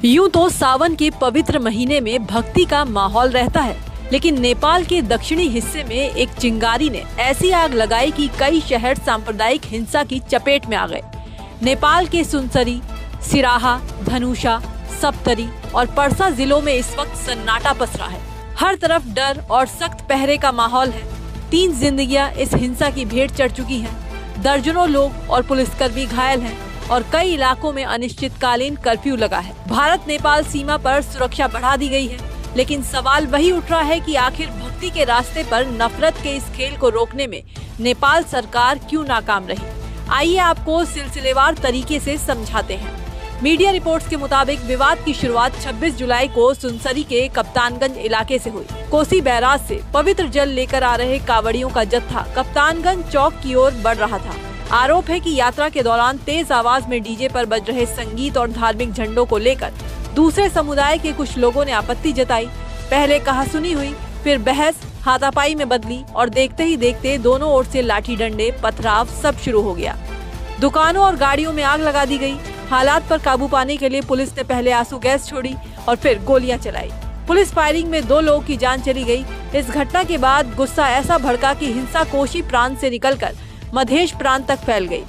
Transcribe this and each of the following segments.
यूं तो सावन के पवित्र महीने में भक्ति का माहौल रहता है, लेकिन नेपाल के दक्षिणी हिस्से में एक चिंगारी ने ऐसी आग लगाई कि कई शहर सांप्रदायिक हिंसा की चपेट में आ गए। नेपाल के सुनसरी, सिराहा, धनुषा, सप्तरी और पर्सा जिलों में इस वक्त सन्नाटा पसरा है। हर तरफ डर और सख्त पहरे का माहौल है। 3 जिंदगियां इस हिंसा की भेंट चढ़ चुकी हैं। दर्जनों लोग और पुलिसकर्मी घायल हैं और कई इलाकों में अनिश्चितकालीन कर्फ्यू लगा है। भारत नेपाल सीमा पर सुरक्षा बढ़ा दी गई है, लेकिन सवाल वही उठ रहा है कि आखिर भक्ति के रास्ते पर नफरत के इस खेल को रोकने में नेपाल सरकार क्यों नाकाम रही। आइए आपको सिलसिलेवार तरीके से समझाते हैं। मीडिया रिपोर्ट्स के मुताबिक विवाद की शुरुआत 26 जुलाई को सुनसरी के कप्तानगंज इलाके से हुई। कोसी बैराज से पवित्र जल लेकर आ रहे कावड़ियों का जत्था कप्तानगंज चौक की ओर बढ़ रहा था। आरोप है कि यात्रा के दौरान तेज आवाज में डीजे पर बज रहे संगीत और धार्मिक झंडों को लेकर दूसरे समुदाय के कुछ लोगों ने आपत्ति जताई। पहले कहासुनी हुई, फिर बहस हाथापाई में बदली और देखते ही देखते दोनों ओर से लाठी डंडे, पथराव सब शुरू हो गया। दुकानों और गाड़ियों में आग लगा दी गई। हालात पर काबू पाने के लिए पुलिस ने पहले आंसू गैस छोड़ी और फिर गोलियां चलाई। पुलिस फायरिंग में 2 लोगों की जान चली गई। इस घटना के बाद गुस्सा ऐसा भड़का कि हिंसा कोशी प्रांत से निकलकर मधेश प्रांत तक फैल गई।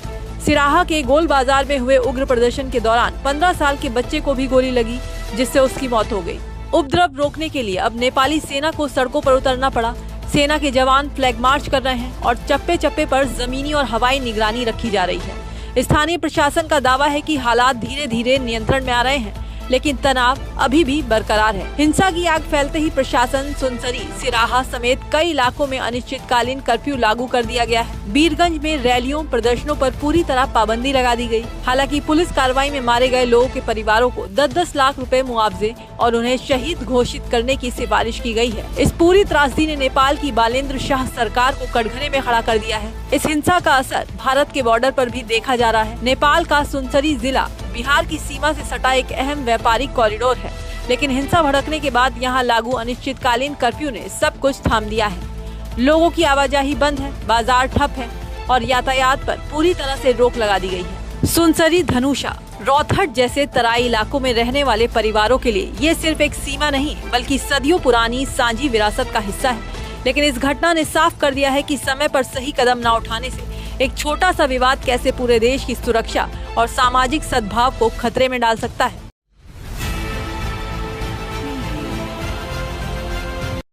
सिराहा के गोल बाजार में हुए उग्र प्रदर्शन के दौरान 15 साल के बच्चे को भी गोली लगी, जिससे उसकी मौत हो गई। उपद्रव रोकने के लिए अब नेपाली सेना को सड़कों पर उतरना पड़ा। सेना के जवान फ्लैग मार्च कर रहे हैं और चप्पे चप्पे पर जमीनी और हवाई निगरानी रखी जा रही है। स्थानीय प्रशासन का दावा है कि हालात धीरे धीरे नियंत्रण में आ रहे हैं, लेकिन तनाव अभी भी बरकरार है। हिंसा की आग फैलते ही प्रशासन सुनसरी, सिराहा समेत कई इलाकों में अनिश्चितकालीन कर्फ्यू लागू कर दिया गया है। बीरगंज में रैलियों, प्रदर्शनों पर पूरी तरह पाबंदी लगा दी गई। हालांकि पुलिस कार्रवाई में मारे गए लोगों के परिवारों को 10-10 लाख रुपए मुआवजे और उन्हें शहीद घोषित करने की सिफारिश की गई है। इस पूरी त्रासदी ने नेपाल की बालेंद्र शाह सरकार को कटघरे में खड़ा कर दिया है। इस हिंसा का असर भारत के बॉर्डर पर भी देखा जा रहा है। नेपाल का सुनसरी जिला बिहार की सीमा से सटा एक अहम व्यापारिक कॉरिडोर है, लेकिन हिंसा भड़कने के बाद यहां लागू अनिश्चितकालीन कर्फ्यू ने सब कुछ थाम दिया है। लोगों की आवाजाही बंद है, बाजार ठप है और यातायात पर पूरी तरह से रोक लगा दी गई है। सुनसरी, धनुषा, रौथट जैसे तराई इलाकों में रहने वाले परिवारों के लिए ये सिर्फ एक सीमा नहीं, बल्कि सदियों पुरानी साझी विरासत का हिस्सा है। लेकिन इस घटना ने साफ कर दिया है कि समय पर सही कदम न उठाने से एक छोटा सा विवाद कैसे पूरे देश की सुरक्षा और सामाजिक सद्भाव को खतरे में डाल सकता है।